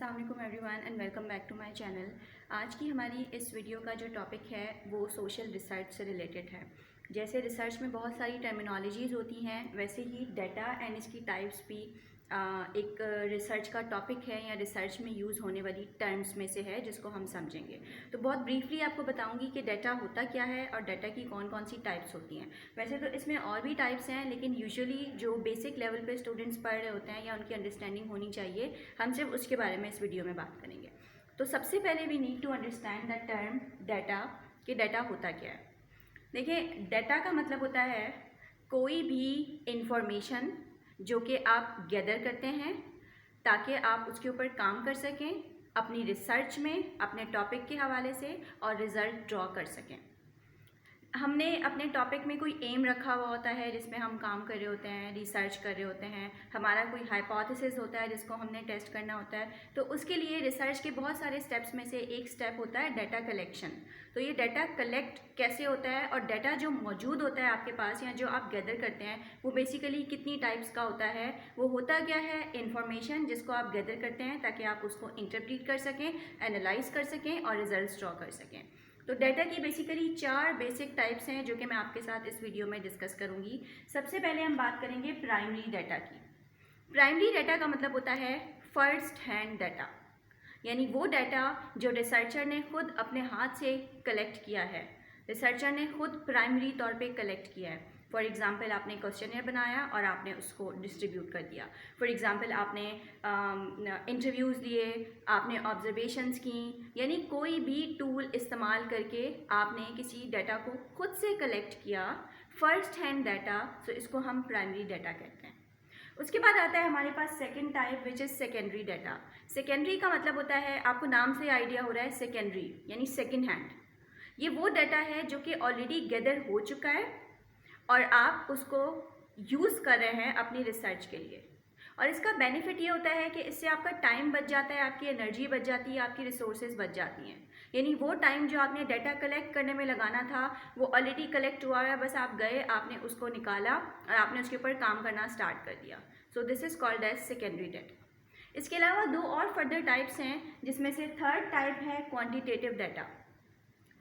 अस्सलाम वालेकुम everyone and welcome back to my channel. आज की हमारी इस वीडियो का जो टॉपिक है वो सोशल रिसर्च से रिलेटेड है। जैसे रिसर्च में बहुत सारी टर्मिनोलॉजीज़ होती हैं, वैसे ही डाटा एंड इसकी टाइप्स भी एक रिसर्च का टॉपिक है या रिसर्च में यूज़ होने वाली टर्म्स में से है जिसको हम समझेंगे। तो बहुत ब्रीफली आपको बताऊंगी कि डाटा होता क्या है और डाटा की कौन कौन सी टाइप्स होती हैं। वैसे तो इसमें और भी टाइप्स हैं, लेकिन यूजुअली जो बेसिक लेवल पे स्टूडेंट्स पढ़ रहे होते हैं या उनकी अंडरस्टैंडिंग होनी चाहिए, हम सिर्फ उसके बारे में इस वीडियो में बात करेंगे। तो सबसे पहले we need to understand the term data, कि डाटा होता क्या है। देखिए, डाटा का मतलब होता है कोई भी इंफॉर्मेशन जो कि आप गैदर करते हैं ताकि आप उसके ऊपर काम कर सकें अपनी रिसर्च में, अपने टॉपिक के हवाले से, और रिज़ल्ट ड्रॉ कर सकें। हमने अपने टॉपिक में कोई एम रखा हुआ होता है जिसमें हम काम कर रहे होते हैं, रिसर्च कर रहे होते हैं, हमारा कोई हाइपोथेसिस होता है जिसको हमने टेस्ट करना होता है। तो उसके लिए रिसर्च के बहुत सारे स्टेप्स में से एक स्टेप होता है डाटा कलेक्शन। तो ये डाटा कलेक्ट कैसे होता है और डाटा जो मौजूद होता है आपके पास या जो आप गैदर करते हैं वो बेसिकली कितनी टाइप्स का होता है। वो होता क्या है? इंफॉर्मेशन जिसको आप गैदर करते हैं ताकि आप उसको इंटरप्रीट कर सकें, एनालाइज कर सकें और रिजल्ट ड्रॉ कर सकें। तो डाटा की बेसिकली 4 बेसिक टाइप्स हैं जो कि मैं आपके साथ इस वीडियो में डिस्कस करूंगी। सबसे पहले हम बात करेंगे प्राइमरी डाटा की। प्राइमरी डाटा का मतलब होता है फर्स्ट हैंड डाटा, यानी वो डाटा जो रिसर्चर ने खुद अपने हाथ से कलेक्ट किया है, रिसर्चर ने खुद प्राइमरी तौर पे कलेक्ट किया है। फॉर एग्ज़ाम्पल, आपने क्वेश्चनर बनाया और आपने उसको डिस्ट्रीब्यूट कर दिया। फॉर एग्ज़ाम्पल, आपने इंटरव्यूज़ लिए, आपने ऑब्जर्वेशंस की, यानी कोई भी टूल इस्तेमाल करके आपने किसी डाटा को खुद से कलेक्ट किया, फर्स्ट हैंड डाटा। तो इसको हम प्राइमरी डाटा कहते हैं। उसके बाद आता है हमारे पास second type which is secondary data. Secondary का मतलब होता है, आपको नाम से आइडिया हो रहा है, सेकेंडरी यानी सेकेंड हैंड। ये वो डाटा है जो कि ऑलरेडी गैदर हो चुका है और आप उसको यूज़ कर रहे हैं अपनी रिसर्च के लिए। और इसका बेनिफिट ये होता है कि इससे आपका टाइम बच जाता है, आपकी एनर्जी बच जाती है, आपकी रिसोर्सेज बच जाती हैं। यानी वो टाइम जो आपने डाटा कलेक्ट करने में लगाना था वो ऑलरेडी कलेक्ट हुआ है, बस आप गए, आपने उसको निकाला और आपने उसके ऊपर काम करना स्टार्ट कर दिया। So this is called as secondary data. इसके अलावा 2 और फर्दर टाइप्स हैं, जिसमें से थर्ड टाइप है quantitative data.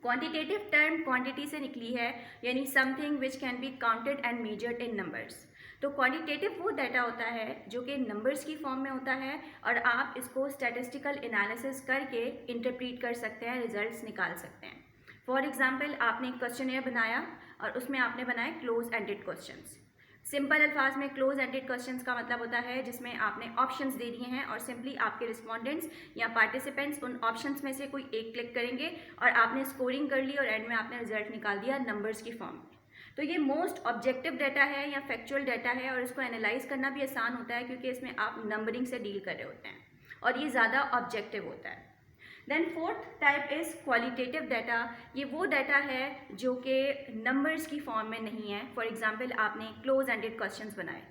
Quantitative term quantity से निकली है, यानी something which can be counted and measured in numbers. तो क्वांटिटेटिव वो डाटा होता है जो कि नंबर्स की फॉर्म में होता है और आप इसको स्टैटिस्टिकल एनालिसिस करके इंटरप्रीट कर सकते हैं, रिजल्ट्स निकाल सकते हैं। फॉर एग्जांपल, आपने क्वेश्चनर बनाया और उसमें आपने बनाए क्लोज एंडेड क्वेश्चंस। सिंपल अल्फाज में क्लोज एंडेड क्वेश्चंस का मतलब होता है जिसमें आपने ऑप्शंस दे दिए हैं और सिंपली आपके रिस्पोंडेंट्स या पार्टिसिपेंट्स उन ऑप्शंस में से कोई एक क्लिक करेंगे और आपने स्कोरिंग कर ली और एंड में आपने रिजल्ट निकाल दिया नंबर्स की फॉर्म में। तो ये मोस्ट ऑब्जेक्टिव डाटा है या फैक्चुअल डाटा है और इसको एनालाइज करना भी आसान होता है क्योंकि इसमें आप नंबरिंग से डील कर रहे होते हैं और ये ज़्यादा ऑब्जेक्टिव होता है। Then fourth type is qualitative data. ये वो डाटा है जो कि नंबर्स की फॉर्म में नहीं है। फॉर एग्जांपल, आपने क्लोज एंडेड क्वेश्चंस बनाए।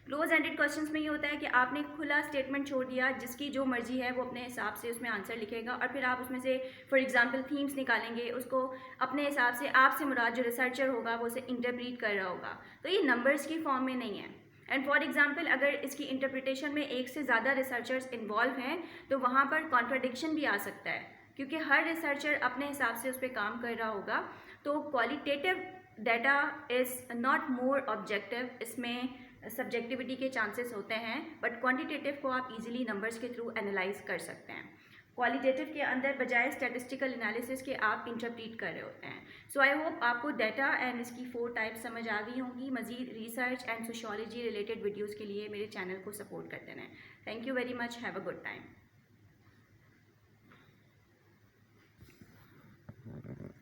क्लोज एंडेड क्वेश्चंस में ये होता है कि आपने खुला स्टेटमेंट छोड़ दिया, जिसकी जो मर्जी है वो अपने हिसाब से उसमें आंसर लिखेगा और फिर आप उसमें से फॉर एग्जांपल थीम्स निकालेंगे, उसको अपने हिसाब से, आपसे मुराद जो रिसर्चर होगा वो उसे इंटरप्रीट कर रहा होगा। तो ये नंबर्स की फॉर्म में नहीं है। एंड फॉर एग्जाम्पल, अगर इसकी इंटरप्रिटेशन में एक से ज़्यादा रिसर्चर्स इन्वॉल्व हैं तो वहाँ पर कॉन्ट्राडिक्शन भी आ सकता है क्योंकि हर रिसर्चर अपने हिसाब से उस पर काम कर रहा होगा। तो qualitative data is not more objective, इसमें सब्जेक्टिविटी के चांसेस होते हैं, बट क्वांटिटेटिव को आप इजीली नंबर्स के थ्रू एनालाइज कर सकते हैं। क्वालिटेटिव के अंदर बजाय स्टैटिस्टिकल एनालिसिस के आप इंटरप्रीट कर रहे होते हैं। सो आई होप आपको डाटा एंड इसकी 4 टाइप्स समझ आ गई होंगी। मजीद research and sociology related videos के लिए मेरे चैनल को सपोर्ट करते रहें। Thank you very much, have a good time.